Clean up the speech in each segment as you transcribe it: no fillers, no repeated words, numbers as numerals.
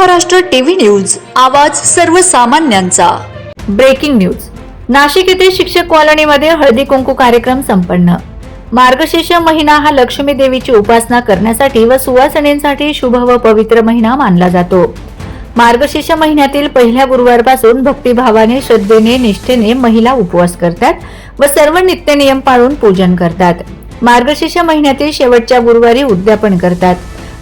Maharashtra TV news, आवाज सर्वसामान्यांचा। Breaking news. Nashik येथे शिक्षक कॉलनीमध्ये हळदी कुंकू कार्यक्रम संपन्न। मार्गशीर्ष महिना हा लक्ष्मी देवीची उपासना करण्यासाठी व सुवासिनींसाठी शुभ व पवित्र महिना मानला जातो। मार्गशीर्ष महिन्यातील पहिल्या गुरुवारपासून भक्तिभावाने, श्रद्धेने, निष्ठेने महिला उपवास करतात व सर्व नित्य नियम पाळून पूजन करतात। मार्गशीर्ष महिन्यातील शेवटच्या गुरुवारी उद्यापन करतात।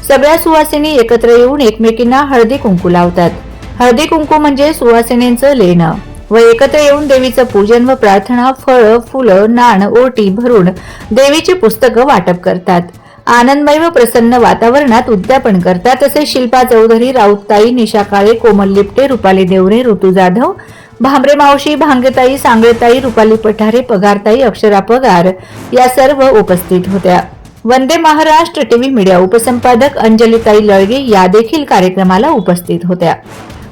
सगळ्या सुवासिनी एकत्र येऊन एकमेकींना हळदी कुंकू लावतात। हळदी कुंकू म्हणजे सुवासिनींचं लेणं व एकत्र येऊन देवीचं पूजन व प्रार्थना, फळं, फुलं, नाण, ओटी भरून देवीची पुस्तकं वाटप करतात। आनंदमय व प्रसन्न वातावरणात उद्यापन करतात असे शिल्पा चौधरी, राऊतताई, निशा काळे, कोमल लिपटे, रुपाली देवरे, ऋतू जाधव, भांबरे मावशी, भांगेताई, सांगळेताई, रुपाली पठारे, पगारताई, अक्षरा पगार या सर्व उपस्थित होत्या। वंदे महाराष्ट्र टीव्ही मीडिया उपसंपादक अंजलीताई लळगे या देखील कार्यक्रमाला उपस्थित होत्या।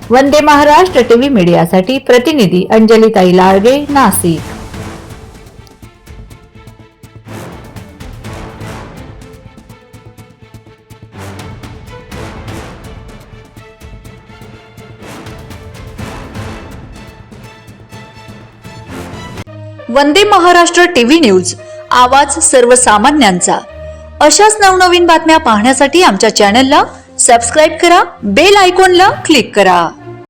वंदे महाराष्ट्र टीव्ही मीडियासाठी प्रतिनिधी अंजलीताई लाळगे, नाशिक। वंदे महाराष्ट्र टीव्ही न्यूज, आवाज सर्वसामान्यांचा। अशाच नवनवीन बातम्या पाहण्यासाठी आमच्या चॅनलला सबस्क्राइब करा, बेल आयकॉनला क्लिक करा।